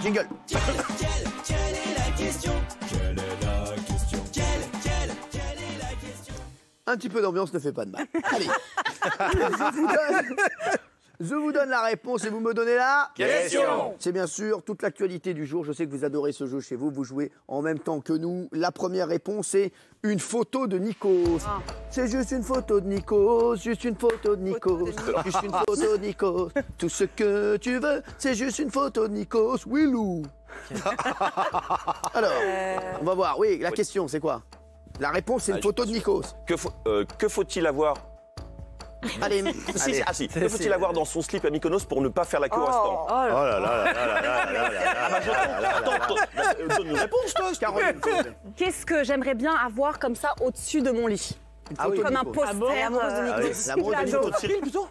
Jingle. Quelle est la question? Quelle est la question? Quelle est la question? Un petit peu d'ambiance ne fait pas de mal. Allez. Je vous donne la réponse et vous me donnez la question. C'est bien sûr toute l'actualité du jour. Je sais que vous adorez ce jeu chez vous. Vous jouez en même temps que nous. La première réponse est une photo de Nikos. C'est juste une photo de Nikos. Juste une photo de Nikos. Juste une photo de Nikos. Tout ce que tu veux, c'est juste une photo de Nikos. Willou. Alors, on va voir. Oui, la question, c'est quoi? La réponse, c'est une photo de Nikos. Que faut-il avoir Allez, Si. Que faut-il avoir dans son slip à Mykonos pour ne pas faire la queue au restaurant? Oh là là. Attends, donne une réponse, toi, Caroline. Qu'est-ce que j'aimerais bien avoir comme ça au-dessus de mon lit? Comme un poster. L'amoureuse de Nikos. L'amoureuse de Photo Nikos. de Cyril, plutôt?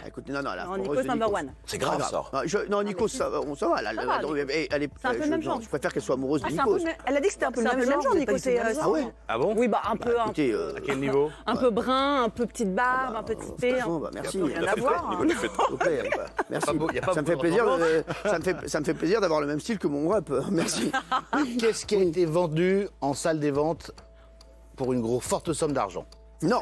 Écoutez, non, la Non, amoureuse Nikos de number Nikos. one. C'est grave, ça. Non, Nikos, ça va. Ça va, Elle est, C'est un peu le même genre. Je préfère qu'elle soit amoureuse de Ah, c'est un peu Nikos. le même- Elle a dit que c'était un peu le même genre, Nikos. Ah ouais. Ah bon? Oui, bah un peu, Écoutez, À quel niveau? un peu brun, un peu petite barbe, un peu de thé. franchement, bah, merci. Rien à voir. Nico, tu fais S'il vous plaît, merci. y a pas Ça me fait beaucoup plaisir. de Ça me fait plaisir d'avoir le même style que mon rap. Merci. Qu'est-ce qui a été vendu en salle des ventes pour une forte somme d'argent? Non.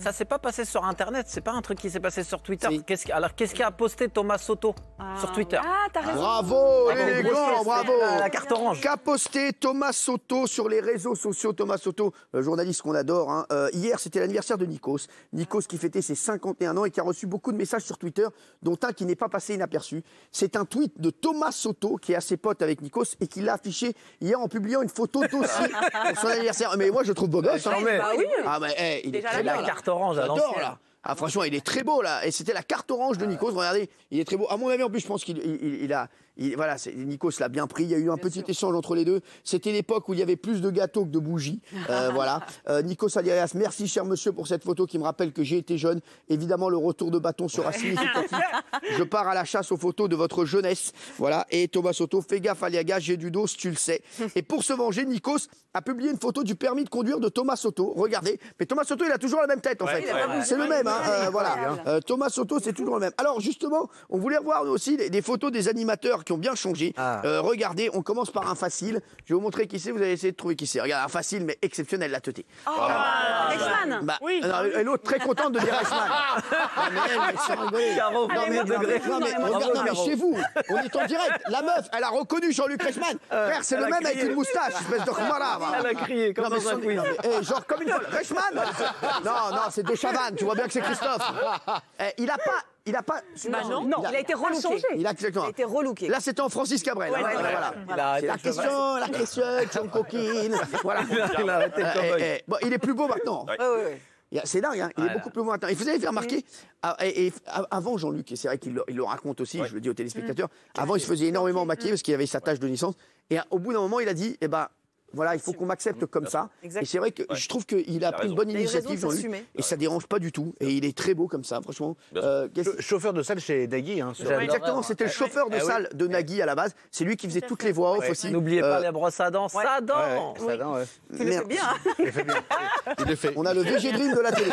Ça s'est pas passé sur Internet, c'est pas un truc qui s'est passé sur Twitter. Si. Qu'est-ce qu'a posté Thomas Soto sur Twitter? Ah, t'as raison. Bravo, l'élégant, bravo. La carte orange. Qu'a posté Thomas Soto sur les réseaux sociaux? Thomas Soto, journaliste qu'on adore. Hein. Hier, c'était l'anniversaire de Nikos. Nikos qui fêtait ses 51 ans et qui a reçu beaucoup de messages sur Twitter, dont un qui n'est pas passé inaperçu. C'est un tweet de Thomas Soto qui est assez pote avec Nikos et qui l'a affiché hier en publiant une photo dossier pour son anniversaire. Mais moi, je trouve beau gosse. Hein. Bah oui. Ah, mais il est Déjà très la bien, La là. carte orange à J'adore, l'ancienne. là. Ah, franchement, il est très beau, là. Et c'était la carte orange de Nikos. Regardez, il est très beau. À mon avis, en plus, je pense qu'il a... voilà, Nikos l'a bien pris. Il y a eu un petit échange entre les deux. C'était l'époque où il y avait plus de gâteaux que de bougies. Voilà. Nikos Alias, merci, cher monsieur, pour cette photo qui me rappelle que j'ai été jeune. Évidemment, le retour de bâton sera significatif. Je pars à la chasse aux photos de votre jeunesse. Voilà. Et Thomas Soto, fais gaffe, Aliaga, j'ai du dos, tu le sais. Et pour se venger, Nikos a publié une photo du permis de conduire de Thomas Soto. Regardez. Mais Thomas Soto, il a toujours la même tête, en fait. C'est le même, hein. Voilà. Thomas Soto, c'est toujours le même. Alors, justement, on voulait revoir aussi des photos des animateurs qui ont bien changé. Regardez, on commence par un facile. Je vais vous montrer qui c'est. Vous allez essayer de trouver qui c'est. Regardez, un facile, mais exceptionnel, la teuté. Reichmann. Bah, et l'autre très contente de dire Reichmann. Non, mais elle sans rigoler. Caro, premier degré. Non, mais regarde, non, mais chez vous, on est en direct. La meuf, elle a reconnu Jean-Luc Reichmann. Frère, c'est le même avec une moustache, espèce de khmara. Elle a crié comme Non, mais dans un quiz. genre comme une folle. Reichmann. Non, c'est de Chavannes. Tu vois bien que c'est Christophe. Il a pas. Bah non, il a été relooké. Il a exactement. Il a été relooké. Là, c'était en Francis Cabrel. Ouais, hein, ouais, voilà. Il a arrêté C'est la question, John Coquine. Voilà. Il a arrêté le cowboy. Bon, il est plus beau maintenant. C'est dingue, hein. Il est beaucoup plus beau maintenant. Et vous avez fait remarquer, avant Jean-Luc, et c'est vrai qu'il le raconte aussi, je le dis aux téléspectateurs, avant il se faisait énormément maquiller parce qu'il avait sa tache de naissance. Et au bout d'un moment, il a dit, voilà, il faut qu'on m'accepte comme ça. Exact. Et c'est vrai que je trouve qu'il a pris une bonne initiative, Jean-Luc. Et ça dérange pas du tout. Et il est très beau comme ça, franchement. Chauffeur de salle chez Nagui. Hein, Exactement, c'était le chauffeur de salle de Nagui à la base. C'est lui qui faisait toutes les voix off aussi. N'oubliez pas les brosses à dents. Ça dent. Ça dent, ouais. Tu le fais bien. Il le fait bien. Il le fait. On a le VG Dream de la télé.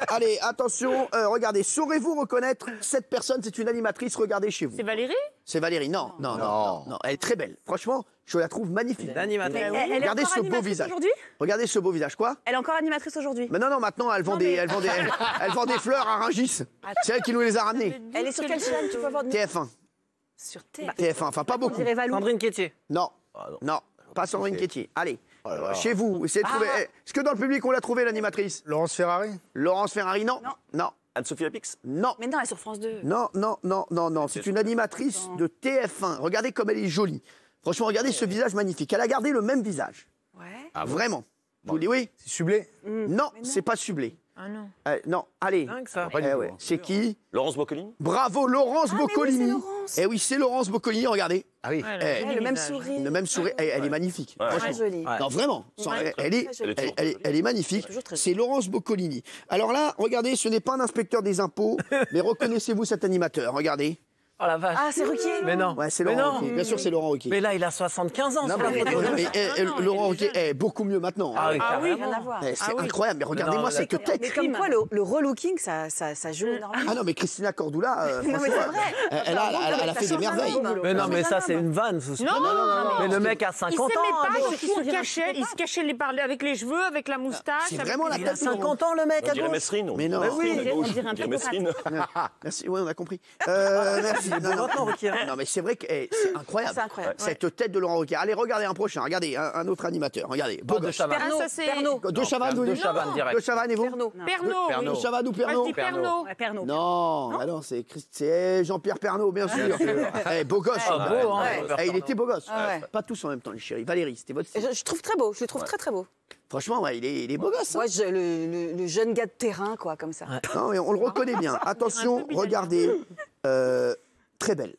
Allez, attention, regardez, saurez-vous reconnaître cette personne? C'est une animatrice, regardez chez vous. C'est Valérie? C'est Valérie, non, elle est très belle. Franchement, je la trouve magnifique. L'animatrice. Elle est Regardez encore ce beau animatrice visage. aujourd'hui? Regardez ce beau visage, quoi? Elle est encore animatrice aujourd'hui. Mais non, maintenant, elle vend des fleurs à Rungis. C'est elle qui nous les a ramenées. Elle est sur quelle chaîne? Tu peux avoir TF1. sur TF1. TF1, enfin pas beaucoup. Sandrine Quétier. Non, pas Sandrine Quétier. Allez, chez vous, essayez de trouver. Est-ce que dans le public, on l'a trouvé, l'animatrice? Laurence Ferrari? Laurence Ferrari, non. Anne-Sophie Lapix? Non. Mais non, elle est sur France 2. Non. C'est une animatrice de TF1. Regardez comme elle est jolie. Franchement, regardez ce visage magnifique. Elle a gardé le même visage. Ouais. Vraiment. Je vous dis oui. C'est Sublet? Non, c'est pas Sublet. Ah non. Non, allez. Dingue ça. Ouais. C'est qui? Laurence Boccolini? Bravo, Laurence Boccolini. oui, c'est Laurence. Eh oui, c'est Laurence Boccolini, regardez. Ah oui. Le même sourire. Le même sourire. Elle est magnifique. Ouais. Très jolie. Non, vraiment. Elle est magnifique. toujours très C'est Laurence Boccolini. Alors là, regardez, ce n'est pas un inspecteur des impôts, mais reconnaissez-vous cet animateur? Regardez. Oh la vache. Ah, c'est Ruquier. Mais non. Ouais, c'est Mais Laurent non. Ruquier. Bien sûr, c'est Laurent Ruquier. Mais là, il a 75 ans. Non, sur la mais- photo. Laurent Ruquier est beaucoup mieux maintenant. Ah oui, Ah oui, carrément. rien à voir. C'est incroyable, mais regardez-moi Non, cette tête. Mais comme quoi, le relooking, ça joue énormément. Ah non, mais Christina Cordula, Non, mais franchement, c'est vrai. elle a fait des merveilles. Mais non, mais ça, c'est une vanne. ce soir. Mais le mec a Il 50 s'aimait ans. pas, à il se cachait, il se cachait avec les cheveux, avec la moustache. C'est avec vraiment les- la Il a tête de Laurent. 50 ans, le mec, On à dirait gauche. Mesrine. Mais non. Oui, à gauche, on dirait un on dirait Picocrate. Mesrine. Merci, oui, on a compris. Merci. Non, non. Maintenant, Ruquier. Non, mais c'est vrai que c'est incroyable. C'est incroyable. Cette tête de Laurent Ruquier. Allez, regardez un prochain. Regardez, un autre animateur. Regardez. Beau Pas de gosse. Chavannes. Pernod, Ah, ça, c'est- Pernod. De Chavannes, vous De dites Chavannes, direct. De Chavannes et vous Pernod. Pernod, Pernod. oui. De Chavannes ou Moi, je Pernod dis Pernod. Ouais, Pernod. Non, ah non, c'est Jean-Pierre Pernod, bien sûr. Beau gosse. Ah, beau, hein. Ouais. Il était beau gosse. Ah ouais. Pas tous en même temps, les chéris. Valérie, c'était votre Et style. je trouve très beau, je le trouve très très beau. Franchement, ouais, il est beau gosse. hein. Moi, le jeune gars de terrain, quoi, comme ça. Non, mais on le reconnaît bien. Attention, bizarre. regardez. Très belle.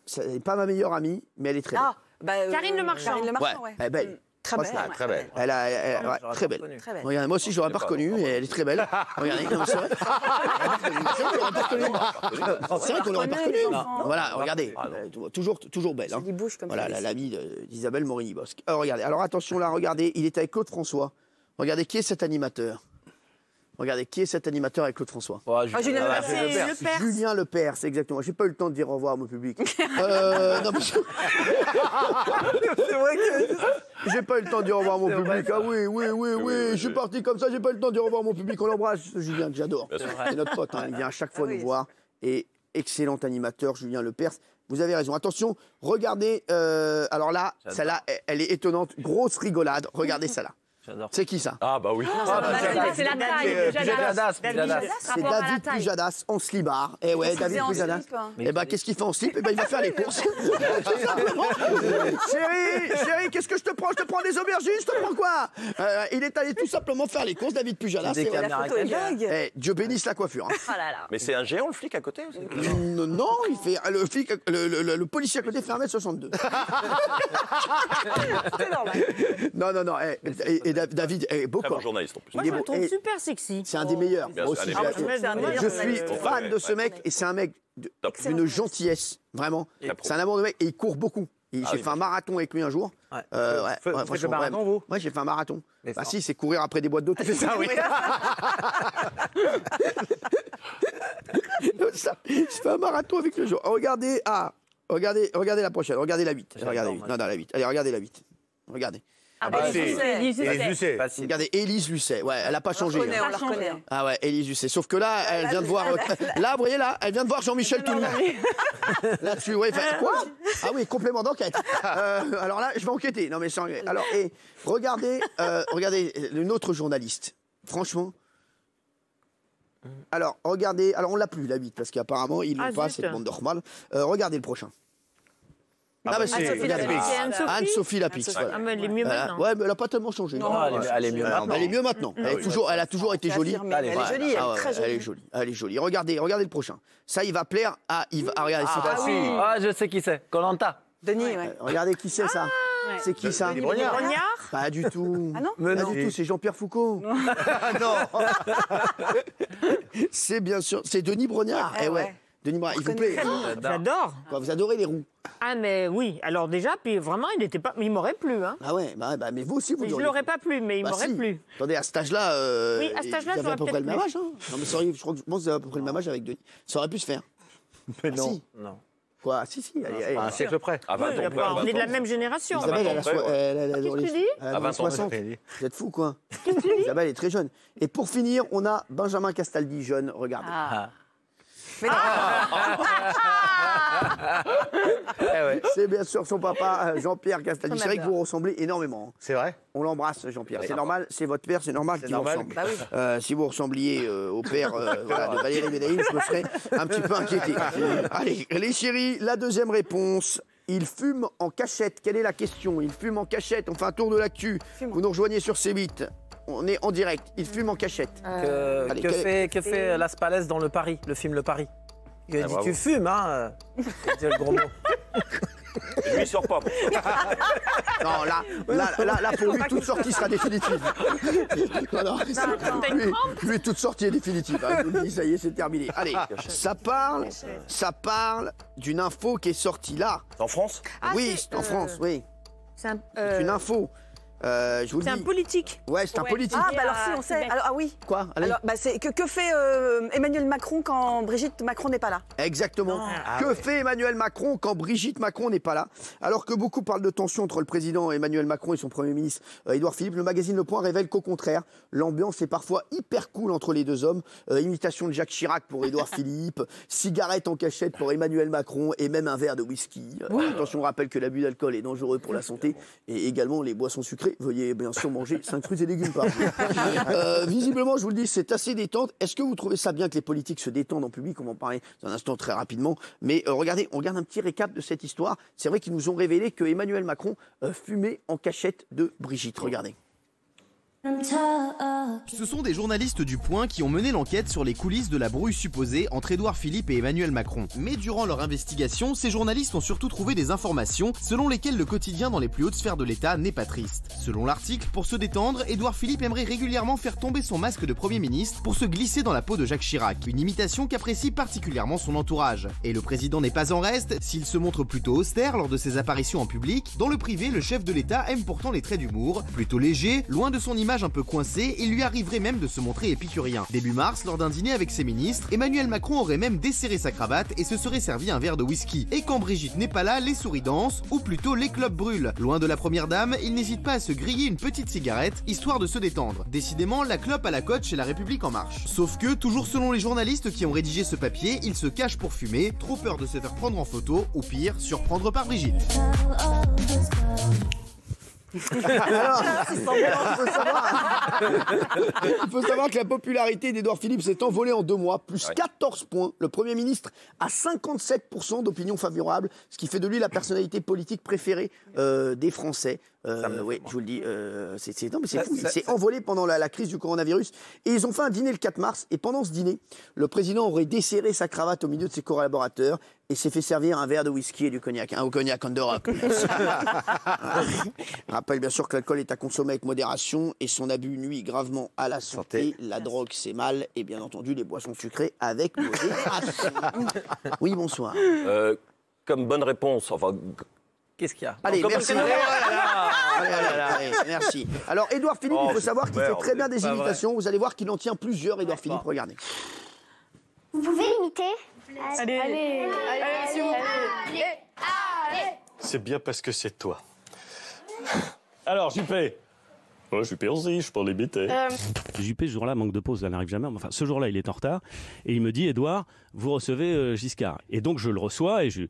Ce n'est pas ma meilleure amie, mais elle est très belle. Ah, bah, Karine Le Marchand. Karine Le Marchand, Ouais, ouais. elle est belle. Très belle. Franchement, ouais. Très belle. Ouais, J'aurais très pas belle. reconnu. Très belle. Regardez, moi aussi, je l'aurais pas reconnue, et elle est très belle. Regardez, non, c'est vrai. C'est vrai qu'on l'aurait pas reconnue. C'est vrai qu'on l'aurait pas reconnue. Voilà, regardez. Toujours belle. hein. Jolie bouche comme Voilà, ça. l'amie d'Isabelle Morini-Bosque. Regardez, alors attention là, regardez, il est avec Claude François. Regardez, qui est cet animateur? Regardez, qui est cet animateur avec Claude François? Ouais, Ah, Julien Lepers. Lepers. C'est le père. Julien Lepers, c'est exactement. J'ai pas eu le temps de dire au revoir à mon public. Non, mais C'est vrai que. j'ai pas eu le temps de dire au revoir à mon C'est vrai, public. Ah oui, je suis parti comme ça, j'ai pas eu le temps de dire au revoir à mon public. On l'embrasse, Julien, que j'adore. C'est notre pote, hein, il vient à chaque fois Ah oui. nous voir. Et excellent animateur, Julien Lepers. Vous avez raison. Attention, regardez. Alors là, J'adore. celle-là, elle est étonnante. Grosse rigolade. Regardez celle-là. J'adore. C'est qui ça? Ah bah oui. C'est la taille. Pujadas. Pujadas. C'est David Pujadas en slibard. Eh ouais, David en Pujadas. slip, hein. Eh ben, qu'est-ce qu'il fait en slip? Eh ben, il va faire les courses. Tout simplement. Chérie, qu'est-ce que je te prends? Je te prends des aubergines, je te prends quoi? Il est allé tout simplement faire les courses, David Pujadas. Des Et ouais. La photo est dingue. Eh, Dieu bénisse la coiffure. hein. Oh là là. Mais c'est un géant le flic à côté aussi. Non, il fait le flic, le policier à côté fait 1m62. C'est normal. Non. Et David est beau Très corps. bon journaliste en plus. Moi, Il est je le beau. trouve Et super sexy. c'est un des meilleurs. Bien Moi sûr, aussi, allez, je l'adore. C'est un meilleur Je suis journaliste. fan de ce Ouais. mec et c'est un mec Top. d'une gentillesse, vraiment. C'est un amour de mec et il court beaucoup. J'ai oui. fait un marathon avec lui un jour. Ouais. Faites le franchement, marathon, ouais. vous Ouais, j'ai fait un marathon. Mais Bah fort. si, c'est courir après des boîtes d'auto. C'est ça, oui. Ça, je fais un marathon avec le jour. Regardez la prochaine. Regardez la 8. J'adore, Regardez la 8. moi. Non, la 8. Allez, regardez la 8. Regardez. Ah, bah, Élise c'est- Lucet. Élise Lucet. Facile. Regardez, Élise Lucet. Ouais, elle a pas On changé. la reconnaît, hein. on la reconnaît. Ah ouais, Élise Lucet. Sauf que là, elle vient de voir. Là, vous voyez là, elle vient de voir Jean-Michel Tounou. Là-dessus, ouais. Quoi? Ah oui, complément d'enquête. Alors là, je vais enquêter. Non mais sans. Alors, et regardez une autre journaliste. Franchement. Alors, regardez. Alors, on l'a plus la 8 parce qu'apparemment ils l'ont Ah, pas. zut. C'est le monde normal. Regardez le prochain. Ah bah si, Anne-Sophie regardez. Lapix. C'est Anne-Sophie Anne-Sophie Lapix. Anne-Sophie. voilà. Ah, mais elle est mieux Voilà. maintenant. Ouais, mais elle a pas tellement changé. Non, Ah, elle est mieux maintenant. Elle est mieux maintenant. Elle a toujours été C'est jolie. affirmé. Elle est Voilà. jolie, elle Ah est ouais, très Elle est jolie. jolie. Elle est jolie. Regardez le prochain. Ça, il va plaire à Yves. Ah, regardez, c'est Ah, facile. ah, je sais qui c'est. Colanta. Denis, ouais. Regardez qui c'est ça. Ouais. C'est qui ça? Denis Brognard. Brognard. Pas du tout. Ah non Mais Pas non. du tout, c'est Jean-Pierre Foucault. Non. C'est bien sûr, c'est Denis Brognard. Ah, Eh ouais. ouais. Denis Brognard, il vous plaît. J'adore. Quoi, vous adorez les roues. Ah, mais oui. Alors, déjà, puis vraiment, il m'aurait plu. Hein. Ah ouais, bah, mais vous aussi, vous Mais je l'auriez. l'aurais pas plu, mais il Bah m'aurait si. plu. Attendez, à cet âge-là, Oui, à cet âge-là, vous avez ça à peu aurait près le même peut-être âge. Hein. Non, mais sorry, je pense que vous avez à peu près le même âge avec Denis. Ça aurait pu se faire. Mais Ah, non. si. Non. Quoi? Si, allez. À un siècle près. À 20 Oui, ans. près, à on est de 20 la ans. même génération. Isabelle, elle a près, ouais. elle a Qu'est-ce dans que les- tu dis elle a À dans 20 les ans, 60. Vous êtes fous, quoi. Isabelle est très jeune. Et pour finir, on a Benjamin Castaldi, jeune. Regardez. Ah. Mais non. Eh ouais. C'est bien sûr son papa, Jean-Pierre Castaldi. On C'est vrai que adore. vous ressemblez énormément. C'est vrai. On l'embrasse, Jean-Pierre. C'est normal, c'est votre père, c'est normal qu'il vous normal. ressemble. Bah oui. Si vous ressembliez au père voilà, de Valérie Médaillé, je me serais un petit peu inquiété. Allez, les chéris, la deuxième réponse. Il fume en cachette. Quelle est la question? Il fume en cachette. On fait un tour de l'actu. Fume en- Vous nous rejoignez sur C8. On est en direct. Il fume en cachette. Allez, Que fait Las Palais dans le Paris, le film Le Paris? Il a dit bravo. tu fumes, hein? C'est le gros mot. Lui, il sort pas. Pour ça. Non, là, pour lui, toute sortie sera définitive. Non, lui, toute sortie est définitive. Hein. Je vous le dis, ça y est, c'est terminé. Allez, ça parle d'une info qui est sortie là. En France? Oui, c'est en France, oui. C'est un, C'est une info. Je vous le C'est un dis. politique. Ouais, c'est un politique. Ah, bah alors si, on sait. Alors, ah oui. Quoi? Allez. Alors, bah, que fait Emmanuel Macron quand Brigitte Macron n'est pas là? Exactement. Que fait Emmanuel Macron quand Brigitte Macron n'est pas là? Alors que beaucoup parlent de tension entre le président Emmanuel Macron et son Premier ministre Édouard Philippe, le magazine Le Point révèle qu'au contraire, l'ambiance est parfois hyper cool entre les deux hommes. Imitation de Jacques Chirac pour Édouard Philippe, cigarette en cachette pour Emmanuel Macron et même un verre de whisky. Attention, on rappelle que l'abus d'alcool est dangereux pour la santé et également les boissons sucrées. Veuillez bien sûr manger 5 fruits et légumes par jour. Visiblement, je vous le dis, c'est assez détente. Est-ce que vous trouvez ça bien que les politiques se détendent en public? On va en parler dans un instant très rapidement. Mais regardez, on regarde un petit récap de cette histoire. C'est vrai qu'ils nous ont révélé que Emmanuel Macron fumait en cachette de Brigitte. Regardez. Ce sont des journalistes du Point qui ont mené l'enquête sur les coulisses de la brouille supposée entre Édouard Philippe et Emmanuel Macron. Mais durant leur investigation, ces journalistes ont surtout trouvé des informations selon lesquelles le quotidien dans les plus hautes sphères de l'État n'est pas triste. Selon l'article, pour se détendre, Édouard Philippe aimerait régulièrement faire tomber son masque de Premier ministre pour se glisser dans la peau de Jacques Chirac, une imitation qu'apprécie particulièrement son entourage. Et le président n'est pas en reste, s'il se montre plutôt austère lors de ses apparitions en public. Dans le privé, le chef de l'État aime pourtant les traits d'humour, plutôt léger, loin de son image un peu coincée, il lui arriverait même de se montrer épicurien. Début mars, lors d'un dîner avec ses ministres, Emmanuel Macron aurait même desserré sa cravate et se serait servi un verre de whisky. Et quand Brigitte n'est pas là, les souris dansent, ou plutôt les clubs brûlent. Loin de la première dame, il n'hésite pas à se griller une petite cigarette, histoire de se détendre. Décidément, la clope à la cote chez La République En Marche. Sauf que, toujours selon les journalistes qui ont rédigé ce papier, il se cache pour fumer, trop peur de se faire prendre en photo, ou pire, surprendre par Brigitte. Alors, il faut savoir que la popularité d'Édouard Philippe s'est envolée en 2 mois, plus 14 points. Le Premier ministre a 57% d'opinion favorable, ce qui fait de lui la personnalité politique préférée des Français. Oui, je vous le dis, c'est fou. Il s'est envolé pendant la crise du coronavirus. Et ils ont fait un dîner le 4 mars. Et pendant ce dîner, le président aurait desserré sa cravate au milieu de ses collaborateurs et s'est fait servir un verre de whisky et du cognac. Au cognac on the rock. Rappelle bien sûr que l'alcool est à consommer avec modération et son abus nuit gravement à la santé. La drogue, c'est mal. Et bien entendu, les boissons sucrées avec modération. Oui, bonsoir. Comme bonne réponse, enfin... Qu'est-ce qu'il y a? Allez, Comme merci. Allez, merci. Alors, Édouard Philippe, il faut savoir qu'il fait très bien des imitations. Vous allez voir qu'il en tient plusieurs, Édouard Philippe. Regardez. Vous pouvez l'imiter? Allez, s'il vous plaît. C'est bien parce que c'est toi. Alors, Juppé. Ouais, Juppé aussi, je peux l'imiter. Juppé, ce jour-là, manque de pause, ça n'arrive jamais. Enfin, ce jour-là, il est en retard. Et il me dit, Édouard, vous recevez Giscard. Et donc, je le reçois et je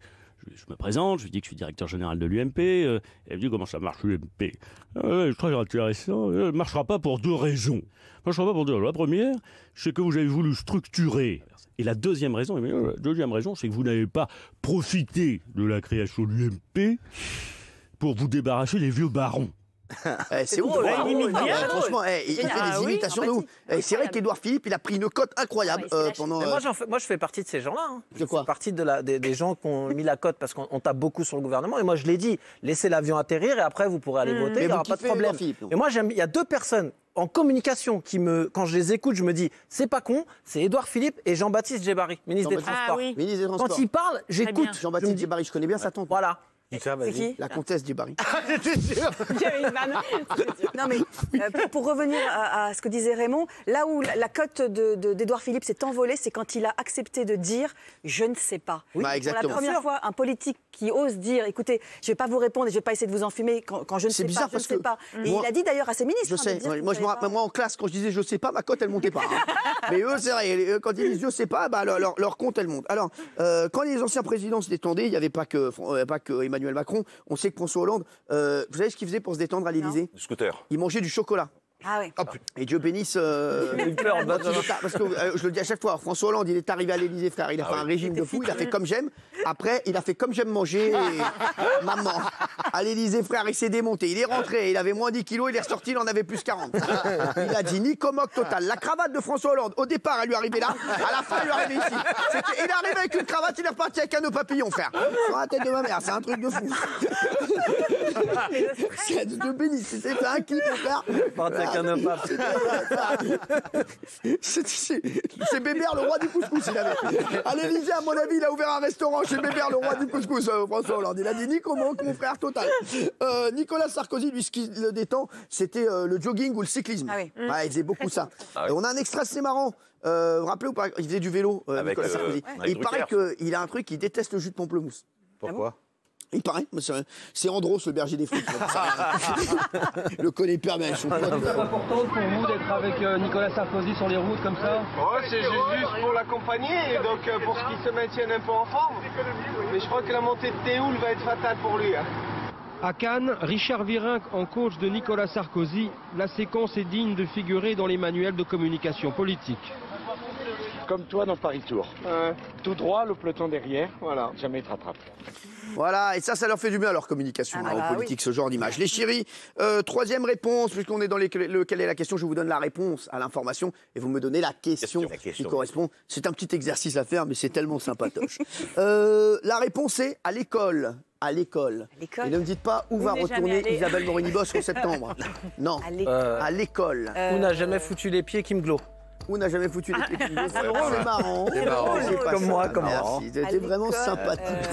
me présente, je lui dis que je suis directeur général de l'UMP. Elle me dit comment ça marche l'UMP. C'est très intéressant. Ça ne marchera pas pour 2 raisons. La première, c'est que vous avez voulu structurer. Et la deuxième raison, c'est que vous n'avez pas profité de la création de l'UMP pour vous débarrasser des vieux barons. C'est ouf. Franchement, il fait des imitations de ouf. C'est vrai qu'Édouard Philippe, il a pris une cote incroyable pendant. Moi, je fais partie de ces gens-là. Hein. De quoi? Je fais partie des gens qui ont mis la cote parce qu'on tape beaucoup sur le gouvernement. Et moi, je l'ai dit, laissez l'avion atterrir et après, vous pourrez aller voter. Il n'y aura pas de problème. Et moi, il y a 2 personnes en communication quand je les écoute, je me dis, c'est pas con, c'est Édouard Philippe et Jean-Baptiste Djebbari, ministre des Transports. Ministre des Transports. Quand il parle, j'écoute. Jean-Baptiste Djebbari, je connais bien sa tante. Voilà. C'est qui? La comtesse Djebbari. J'étais sûr. Non mais pour revenir à ce que disait Raymond, là où la cote d'Édouard Philippe s'est envolée, c'est quand il a accepté de dire « je ne sais pas ». Oui, pour la première fois, un politique qui ose dire « écoutez, je ne vais pas vous répondre et je ne vais pas essayer de vous enfumer quand je ne sais pas, je ne sais pas ». Et il a dit d'ailleurs à ses ministres. Je sais. Moi, en classe, quand je disais « je ne sais pas », ma cote, elle ne montait pas. Mais eux, c'est vrai. Quand ils disent « je ne sais pas », bah, leur compte, elle monte. Alors, quand les anciens présidents se détendaient, il n'y avait pas que Emmanuel Macron. On sait que François Hollande, vous savez ce qu'il faisait pour se détendre à l'Élysée? Du scooter. Il mangeait du chocolat. Ah oui. Et Dieu bénisse. Parce que je le dis à chaque fois, François Hollande, il est arrivé à l'Élysée, frère. Il a fait un régime de fou. Il a fait comme j'aime. Après, il a fait comme j'aime manger. Maman. À l'Élysée, frère, il s'est démonté. Il est rentré. Il avait moins 10 kilos. Il est ressorti. Il en avait plus 40. Il a dit Nicomoc total. La cravate de François Hollande, au départ, elle lui arrivait là. À la fin, elle lui arrivait ici. Il est arrivé avec une cravate. Il est reparti avec un nœud papillon, frère. Sur la tête de ma mère. C'est un truc de fou. C'est Dieu bénisse. C'est un kiff, frère. C'est Bébert, le roi du couscous, il avait. À l'Élysée, à mon avis, il a ouvert un restaurant chez Bébert, le roi du couscous, François Hollande. Il a dit Nico, mon frère total. Nicolas Sarkozy, lui, ce qui le détend, c'était le jogging ou le cyclisme. Ah oui. Il faisait beaucoup ça. Ah oui. On a un extrait assez marrant. Vous vous rappelez ou pas? Il faisait du vélo, Nicolas Sarkozy. Et il paraît qu'il a un truc, il déteste le jus de pamplemousse. Pourquoi? Il paraît, c'est Andros, le berger des flics. Le connaît hyper bien. C'est important pour vous d'être avec Nicolas Sarkozy sur les routes comme ça? C'est juste pour l'accompagner, donc pour qu'il se maintienne un peu en forme. Mais je crois que la montée de Théoul va être fatale pour lui. À Cannes, Richard Virenque en coach de Nicolas Sarkozy, la séquence est digne de figurer dans les manuels de communication politique. Comme toi dans Paris Tour. Tout droit, le peloton derrière, voilà, jamais il te rattrape. Voilà, et ça leur fait du bien à leur communication en politique, ce genre d'image. Les chéris, troisième réponse, puisqu'on est dans quelle est la question, je vous donne la réponse à l'information et vous me donnez la question qui correspond. C'est un petit exercice à faire, mais c'est tellement sympatoche. La réponse est à l'école. À l'école. Et ne me dites pas où va retourner Isabelle Morini-Bosque en septembre. Non, à l'école. Où n'a jamais foutu les pieds Kim Glo. Où n'a jamais foutu les pieds. C'est marrant. C'est marrant. Comme moi, comme moi. C'était vraiment sympathique.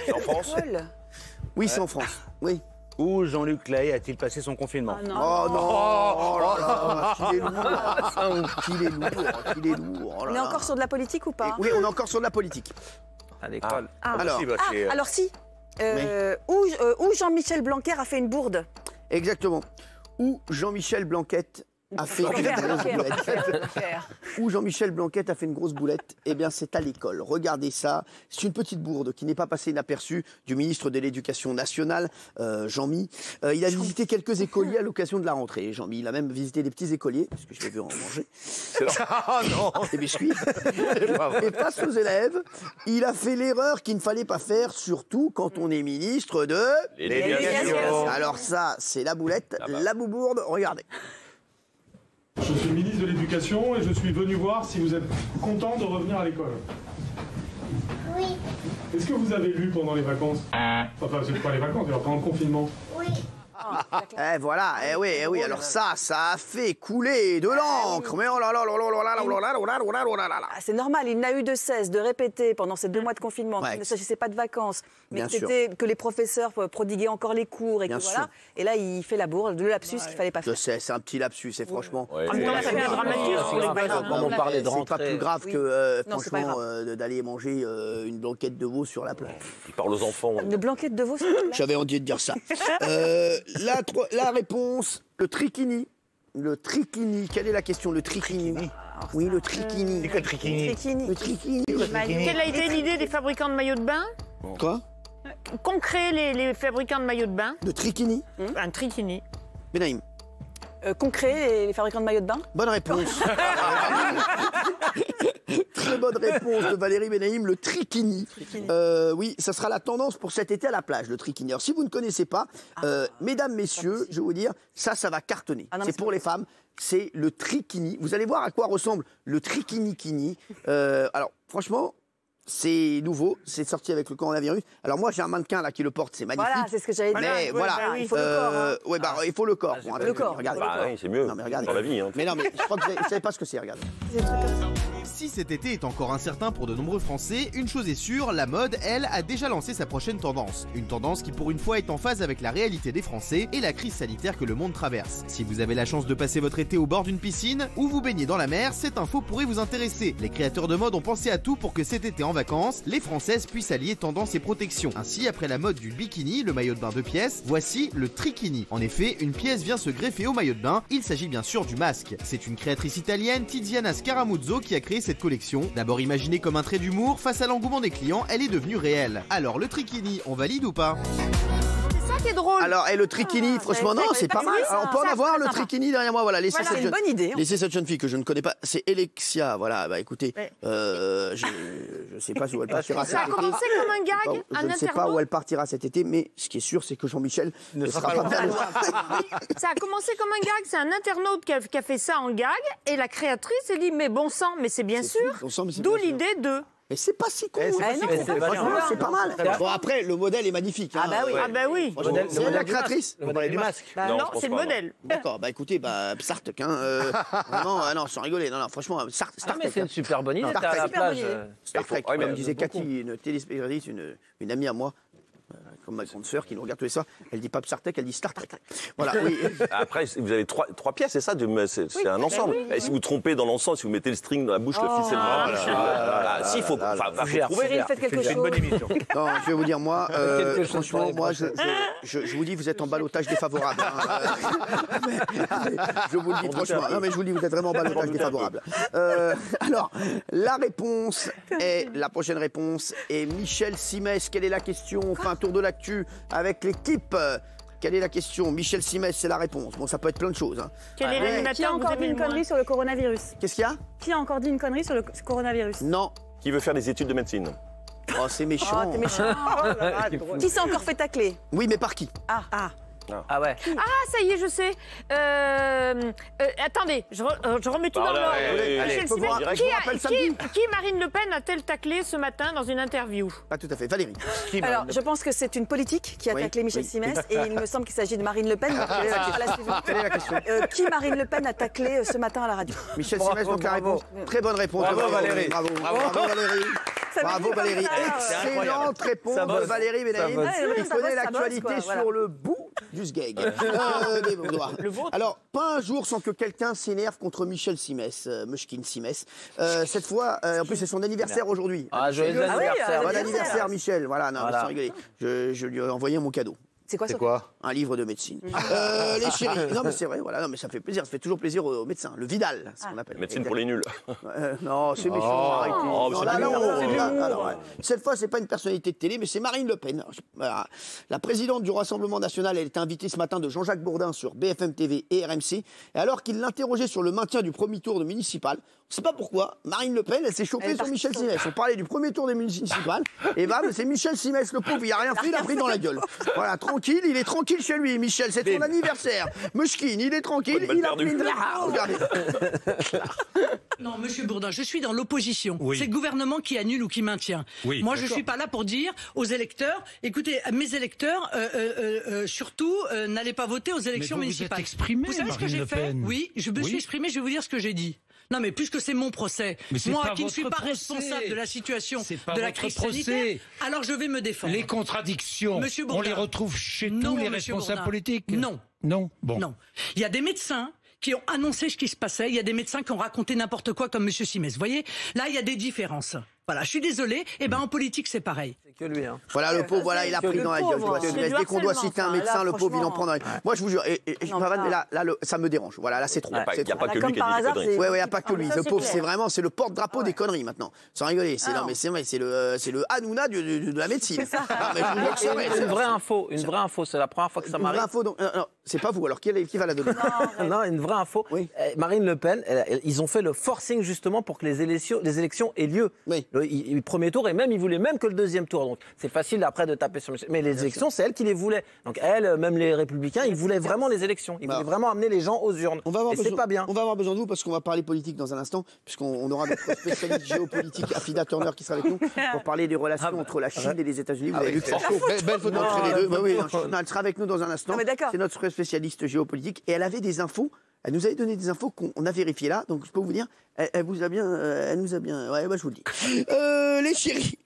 C'est en France? Oui, c'est en France. Oui. Où Jean-Luc Lay a-t-il passé son confinement? Oh non! Oh là là! Qu'il est lourd! Qu'il est lourd! Qu'il est lourd! On est encore sur de la politique ou pas? Oui, on est encore sur de la politique. À l'école. Alors si. Où Jean-Michel Blanquer a fait une bourde? Exactement. Où Jean-Michel Blanquer a fait une grosse boulette. Où Jean-Michel Blanquer a fait une grosse boulette, eh bien c'est à l'école. Regardez ça, c'est une petite bourde qui n'est pas passée inaperçue du ministre de l'Éducation nationale, Jean-Mi. Il a visité quelques écoliers à l'occasion de la rentrée. Jean-Mi, il a même visité des petits écoliers, parce que je l'ai vu en manger. Des biscuits. Et face aux élèves, il a fait l'erreur qu'il ne fallait pas faire, surtout quand on est ministre de l'Éducation. Alors ça, c'est la boulette, la boubourde, regardez. Je suis ministre de l'Éducation et je suis venu voir si vous êtes content de revenir à l'école. Oui. Est-ce que vous avez lu pendant les vacances? Enfin, c'est pas les vacances, mais pendant le confinement. Oui. Voilà, oui, alors ça a fait couler de l'encre. Mais oh là là là là là. C'est normal, il n'a eu de cesse de répéter pendant ces 2 mois de confinement qu'il ne s'agissait pas de vacances, mais que les professeurs prodiguaient encore les cours et que voilà. Et là, il fait la bourde, le lapsus qu'il fallait pas faire. Je sais, c'est un petit lapsus, et franchement. En même temps, ça fait un dramatique. C'est pas plus grave que, franchement, d'aller manger une blanquette de veau sur la plage. Il parle aux enfants. Une blanquette de veau sur la plage. J'avais envie de dire ça. La réponse, le trichini. Le trichini. Quelle est la question? Le trichini. Oui, le trichini. C'est quoi le trichini? Le trichini. Quelle a été l'idée des fabricants de maillots de bain? Quoi? Qu'ont créé les fabricants de maillots de bain? Le trichini. Un trichini. Benaïm. Qu'ont créé les fabricants de maillots de bain? Bonne réponse. Très bonne réponse de Valérie Benaïm, le trichini. Oui, ça sera la tendance pour cet été à la plage, le trichini. Alors, si vous ne connaissez pas, mesdames, messieurs, je vais vous dire, ça va cartonner. C'est pour les femmes, c'est le trichini. Vous allez voir à quoi ressemble le trichini-kini. Alors, franchement, c'est nouveau, c'est sorti avec le coronavirus. Alors moi j'ai un mannequin là qui le porte, c'est magnifique. Voilà, c'est ce que j'allais dire. Mais voilà, il faut le corps. Il faut le corps. Le corps. Regardez. Oui, c'est mieux. Non, mais regardez. Dans la vie. Hein. Mais non, mais je crois que vous ne savez pas ce que c'est, regardez. Si cet été est encore incertain pour de nombreux Français, une chose est sûre, la mode, elle, a déjà lancé sa prochaine tendance. Une tendance qui pour une fois est en phase avec la réalité des Français et la crise sanitaire que le monde traverse. Si vous avez la chance de passer votre été au bord d'une piscine ou vous baignez dans la mer, cette info pourrait vous intéresser. Les créateurs de mode ont pensé à tout pour que cet été en vacances, les Françaises puissent allier tendance et protection. Ainsi, après la mode du bikini, le maillot de bain 2 pièces, voici le trichini. En effet, une pièce vient se greffer au maillot de bain, il s'agit bien sûr du masque. C'est une créatrice italienne, Tiziana Scaramuzzo, qui a créé cette collection. D'abord imaginée comme un trait d'humour, face à l'engouement des clients, elle est devenue réelle. Alors le trichini, on valide ou pas? c'est ça qui est drôle. Alors, et le trichini, franchement, non, c'est pas mal. Alors, on peut en avoir le trichini derrière moi. Voilà, laissez C'est une bonne idée. Laissez cette jeune fille que je ne connais pas. C'est Alexia. Voilà, bah écoutez, je sais pas où elle partira cet Ça a été. commencé comme un gag, Je ne sais pas où elle partira cet été, mais ce qui est sûr, c'est que Jean-Michel ne sera pas bien. Ça a commencé comme un gag, c'est un internaute qui a fait ça en gag, et la créatrice s'est dit, mais bon sang, mais c'est bien sûr, d'où l'idée de... Mais c'est pas si con. C'est pas mal. Bon, après, le modèle est magnifique. Ah bah oui. Ah bah oui. C'est elle la créatrice. Le modèle du masque. Non, c'est le modèle. D'accord, bah écoutez, Sartek, vraiment, non, sans rigoler, non, franchement, Sartek. Ah mais c'est une super bonne idée, t'es à la plage. Star Trek, comme disait Cathy, une téléspectatrice, une amie à moi, comme ma grande sœur qui nous regarde tous les soirs, elle dit pas Star Trek, elle dit Star Trek. Voilà, oui. Après, vous avez trois pièces, c'est ça, c'est un ensemble. Et si vous trompez dans l'ensemble, si vous mettez le string dans la bouche, le ficelle dans la bouche, si, il faut trouver. Cyril, faites quelque chose. C'est une bonne émission. Non, je vais vous dire, moi, franchement, moi, je vous dis, vous êtes en balotage défavorable. Je vous le dis franchement. Non, mais je vous le dis, vous êtes vraiment en balotage défavorable. Alors, la prochaine réponse est Michel Simès. Quelle est la question? On fait un tour de l'actu avec l'équipe. Quelle est la question? Michel Simès, c'est la réponse. Bon, ça peut être plein de choses. Hein. Quel est l'animateur? Qui a encore dit une connerie sur le coronavirus? Qu'est-ce qu'il y a? Qui a encore dit une connerie sur le coronavirus? Non. Qui veut faire des études de médecine? Oh, c'est méchant. Oh, t'es méchant. Qui s'est encore fait tacler? Oui, mais par qui? Ah ouais. Ah, ça y est, je sais. Attendez, je remets tout dans l'ordre. Michel Simès, qui Marine Le Pen a-t-elle taclé ce matin dans une interview? Pas tout à fait. Valérie. Alors, je pense que c'est une politique qui a taclé Michel Simès et il me semble qu'il s'agit de Marine Le Pen. Quelle est la question? Qui Marine Le Pen a taclé ce matin à la radio? Michel Simès, donc la réponse. Très bonne réponse. Bravo Valérie. Bravo Valérie. Bravo Valérie. Excellente réponse de Valérie Benaïm qui connaît l'actualité sur le bout du sgeg. Alors, pas un jour sans que quelqu'un s'énerve contre Michel Simès, Mushkin Simès. Cette fois, en plus, c'est son anniversaire aujourd'hui. Ah, joyeux anniversaire. Bon anniversaire, Michel. Voilà, non, sans rigoler. Je lui ai envoyé mon cadeau. C'est quoi ça? Un livre de médecine. Les chéris. Non, mais c'est vrai, voilà. Non, mais ça fait plaisir. Ça fait toujours plaisir aux médecins. Le Vidal, c'est ce qu'on appelle. Médecine pour les nuls. Non, c'est méchant. Arrêtez. Cette fois, c'est pas une personnalité de télé, mais c'est Marine Le Pen. La présidente du Rassemblement national, elle était invitée ce matin de Jean-Jacques Bourdin sur BFM TV et RMC. Et alors qu'il l'interrogeait sur le maintien du premier tour de municipal, on ne sait pas pourquoi, Marine Le Pen, elle s'est chauffée sur Michel Simès. On parlait du premier tour des municipales. Et bam, c'est Michel Simès, le pauvre, il a rien fait, il a pris dans la gueule. Voilà, tranquille, il est tranquille chez lui, Michel, c'est son anniversaire. Mushkin, il est tranquille, il a pris de la... Regardez. Non, monsieur Bourdin, je suis dans l'opposition. Oui. C'est le gouvernement qui annule ou qui maintient. Oui, moi, je ne suis pas là pour dire aux électeurs, écoutez, mes électeurs, surtout, n'allez pas voter aux élections municipales. Vous êtes exprimé, vous savez ce que j'ai fait? Oui, je me suis exprimé, je vais vous dire ce que j'ai dit. Non, mais puisque c'est mon procès, moi qui ne suis pas responsable de la situation de la crise sanitaire, alors je vais me défendre. Les contradictions, on les retrouve chez tous les responsables politiques? Non. Non. Bon. Non. Il y a des médecins qui ont annoncé ce qui se passait, il y a des médecins qui ont raconté n'importe quoi comme monsieur Simès. Vous voyez, là, il y a des différences. Voilà, je suis désolé, et en politique, c'est pareil. C'est que lui, hein. Voilà, le pauvre, voilà, il a pris dans la gueule. Dès qu'on doit citer un médecin, le pauvre, il en prend dans la gueule. Moi, je vous jure, mais là, ça me dérange. Voilà, là, c'est trop. Il n'y a pas que lui qui a dit des conneries. Oui, il n'y a pas que lui. Le pauvre, c'est le porte-drapeau des conneries, maintenant. Sans rigoler. Non, mais c'est vrai, c'est le Hanouna de la médecine. Une vraie info, c'est la première fois que ça m'arrive. Une vraie info, donc, c'est pas vous, alors qui va la donner? Non, une vraie info. Marine Le Pen, ils ont fait le forcing justement pour que les élections aient lieu. Le premier tour, et même ils voulaient même que le deuxième tour. Donc c'est facile après de taper sur Michel. Mais les élections, c'est elle qui les voulait. Donc elle, même les Républicains, ils voulaient vraiment les élections. Ils voulaient vraiment amener les gens aux urnes. Et c'est pas bien. On va avoir besoin de vous parce qu'on va parler politique dans un instant, puisqu'on aura notre spécialiste géopolitique, Afida Turner, qui sera avec nous pour parler des relations entre la Chine et les États-Unis. Vous avez vu que c'est chaud. Belle photo entre les deux. Oui, elle sera avec nous dans un instant. C'est notre spécialiste géopolitique et elle avait des infos. Elle nous avait donné des infos qu'on a vérifiées là, donc je peux vous dire, elle nous a bien, ouais, je vous le dis. Les chéris,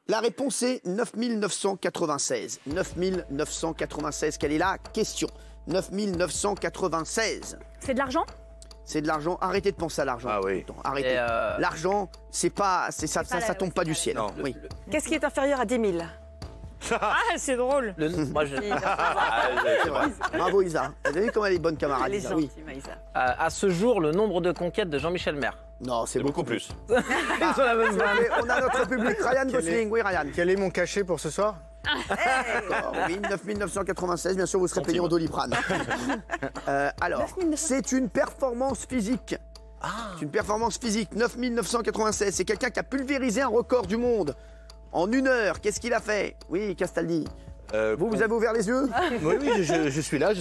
la réponse est 9996. 9996, quelle est la question? 9996. C'est de l'argent? C'est de l'argent. Arrêtez de penser à l'argent. Ah oui. Arrêtez. L'argent, ça tombe pas du ciel. Non. Oui. Qu'est-ce qui est inférieur à 10 000? Ah, c'est drôle. Moi, Bravo Isa. Vous avez vu comment elle est bonne camarade? Elle est gentille, Isa. À ce jour, le nombre de conquêtes de Jean-Michel Maire. Non, c'est beaucoup plus. On a notre public. Ryan Gosling. Oui, Ryan. Quel est mon cachet pour ce soir? Oui, 9996, bien sûr, vous serez payé en Doliprane. Alors, c'est une performance physique. C'est une performance physique, 9996. C'est quelqu'un qui a pulvérisé un record du monde en 1 heure. Qu'est-ce qu'il a fait? Oui, Castaldi. Vous avez ouvert les yeux? Oui, je suis là,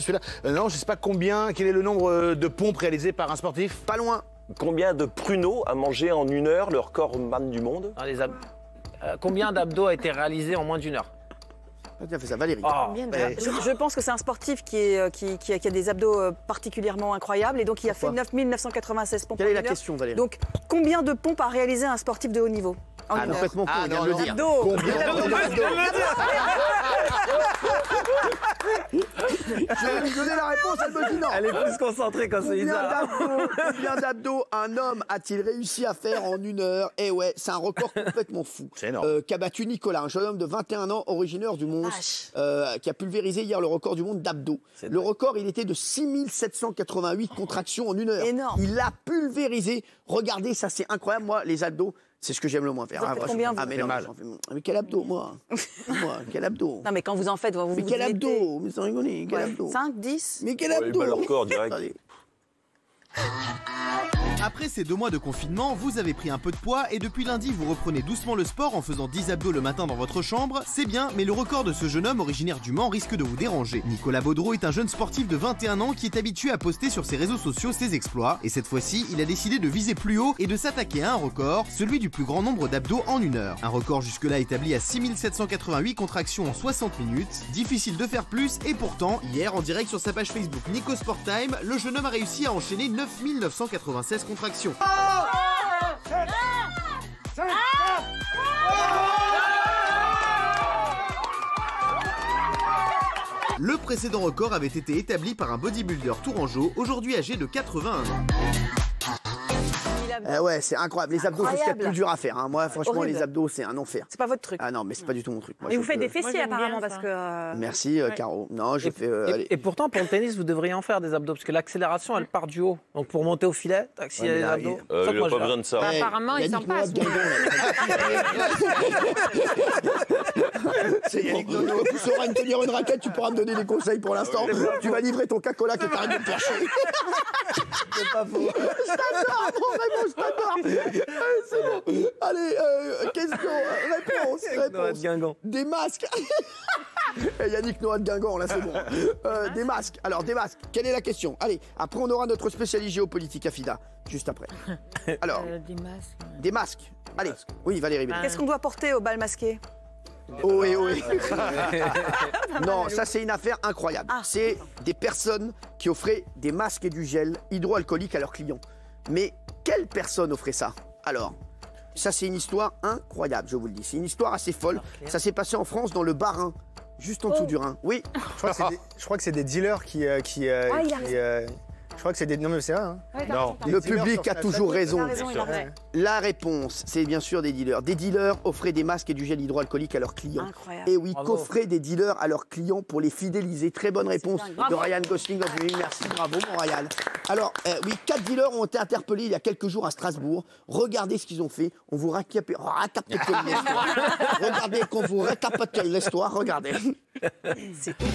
non, je ne sais pas quel est le nombre de pompes réalisées par un sportif. Pas loin. Combien de pruneaux a mangé en 1 heure le record man du monde? Combien d'abdos a été réalisé en moins d'1 heure? Tu as fait ça, Valérie. Je pense que c'est un sportif qui a des abdos particulièrement incroyables et donc il a fait 9996 pompes. Quelle est la question, Valérie? Donc, combien de pompes a réalisé un sportif de haut niveau? Complètement con, on vient de le dire. Combien d'abdos? Je vais lui donner la réponse, elle me dit non. Elle est plus concentrée quand c'est Isa. Combien d'abdos un homme a-t-il réussi à faire en 1 heure? Eh ouais, c'est un record complètement fou. C'est énorme. Qu'a battu Nicolas, un jeune homme de 21 ans, originaire du Mons, qui a pulvérisé hier le record du monde d'abdos. Le record, il était de 6788 contractions en 1 heure. Énorme. Il a pulvérisé. Regardez, ça c'est incroyable. Moi, les abdos, c'est ce que j'aime le moins faire. Combien mais non, mais quel abdos, moi? Quel abdos? Non, mais quand vous en faites, vous mais quel abdos? Mais sans rigoler, quel abdos? 5, 10? Mais quel abdos? Le record direct. Après ces 2 mois de confinement, vous avez pris un peu de poids et depuis lundi vous reprenez doucement le sport en faisant 10 abdos le matin dans votre chambre. C'est bien, mais le record de ce jeune homme originaire du Mans risque de vous déranger. Nicolas Baudreau est un jeune sportif de 21 ans qui est habitué à poster sur ses réseaux sociaux ses exploits. Et cette fois-ci, il a décidé de viser plus haut et de s'attaquer à un record, celui du plus grand nombre d'abdos en 1 heure. Un record jusque-là établi à 6788 contractions en 60 minutes. Difficile de faire plus et pourtant, hier en direct sur sa page Facebook Nico Sport Time, le jeune homme a réussi à enchaîner 9996 contractions. Le précédent record avait été établi par un bodybuilder tourangeau, aujourd'hui âgé de 81 ans. Ouais, c'est incroyable. Les abdos, c'est ce qu'il y a de plus dur à faire. Hein. Moi, franchement, les abdos, c'est un enfer. C'est pas votre truc. Ah non, mais c'est pas du tout mon truc. Moi, et vous faites des fessiers apparemment parce que. Merci, Caro. Non, je fais. Et pourtant, pour le tennis, vous devriez en faire des abdos parce que l'accélération, elle part du haut. Donc pour monter au filet, s'il y a des abdos. Il n'a pas besoin de ça. Apparemment, il s'en passe. C'est Yannick Nono. Tu sauras tenir une raquette, tu pourras me donner des conseils pour l'instant. Tu vas livrer ton cacola qui t'arrête de me faire chier. C'est pas faux. Je t'adore, vraiment, je t'adore. C'est bon. Allez, question, réponse. Des masques. Yannick Noah de Guingamp, là c'est bon. Des masques. Alors, des masques. Quelle est la question? Allez, après on aura notre spécialiste géopolitique, Afida, juste après. Alors, des masques. Des masques. Allez, oui, Valérie. Qu'est-ce qu'on doit porter au bal masqué? Oui. Non, ça c'est une affaire incroyable. C'est des personnes qui offraient des masques et du gel hydroalcoolique à leurs clients. Mais quelle personne offrait ça? Alors, ça c'est une histoire incroyable, je vous le dis. C'est une histoire assez folle. Ça s'est passé en France dans le Bas-Rhin, juste en dessous du Rhin. Oui. Je crois que c'est des dealers qui je crois que c'est des... Non mais c'est vrai, hein. Non. Le public a toujours raison. La réponse, c'est bien sûr des dealers. Des dealers offraient des masques et du gel hydroalcoolique à leurs clients. Incroyable. Et oui, qu'offraient des dealers à leurs clients pour les fidéliser. Très bonne réponse de Ryan Gosling. Merci, bravo mon Ryan. Alors, oui, 4 dealers ont été interpellés il y a quelques jours à Strasbourg. Regardez ce qu'ils ont fait. On vous récapitule l'histoire. Regardez qu'on vous récapitule l'histoire. Regardez. C'est tout.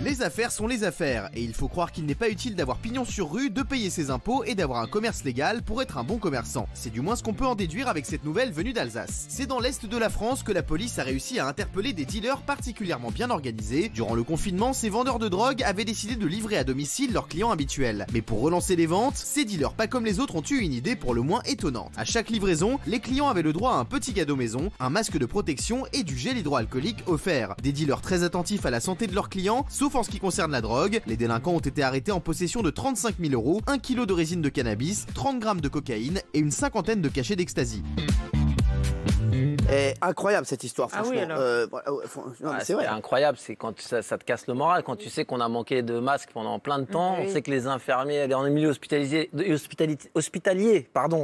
Les affaires sont les affaires, et il faut croire qu'il n'est pas utile d'avoir pignon sur rue, de payer ses impôts et d'avoir un commerce légal pour être un bon commerçant. C'est du moins ce qu'on peut en déduire avec cette nouvelle venue d'Alsace. C'est dans l'est de la France que la police a réussi à interpeller des dealers particulièrement bien organisés. Durant le confinement, ces vendeurs de drogue avaient décidé de livrer à domicile leurs clients habituels. Mais pour relancer les ventes, ces dealers pas comme les autres ont eu une idée pour le moins étonnante. À chaque livraison, les clients avaient le droit à un petit cadeau maison, un masque de protection et du gel hydroalcoolique offert. Des dealers très attentifs à la santé de leurs clients, sauf en ce qui concerne la drogue. Les délinquants ont été arrêtés en possession de 35 000 €, 1 kg de résine de cannabis, 30 grammes de cocaïne et une cinquantaine de cachets d'ecstasy. Incroyable cette histoire, franchement. C'est vrai. Incroyable, c'est quand ça te casse le moral, quand tu sais qu'on a manqué de masques pendant plein de temps, on sait que les infirmiers, dans les milieux hospitaliers,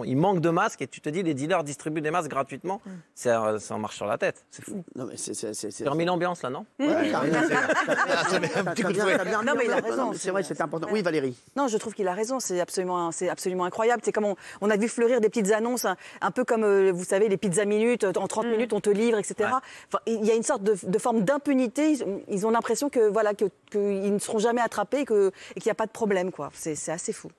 ils manquent de masques et tu te dis les dealers distribuent des masques gratuitement, ça en marche sur la tête, c'est fou. Non mais c'est remis l'ambiance là, non? Ouais, non mais il a raison. C'est vrai, c'est important. Oui Valérie. Non, je trouve qu'il a raison, c'est absolument incroyable. C'est comme on a vu fleurir des petites annonces, un peu comme vous savez les pizzas minutes entre 30 minutes, on te livre, etc. Enfin, il y a une sorte de forme d'impunité. Ils ont l'impression que, voilà, qu'ils ne seront jamais attrapés et qu'il n'y a pas de problème, quoi. C'est assez fou.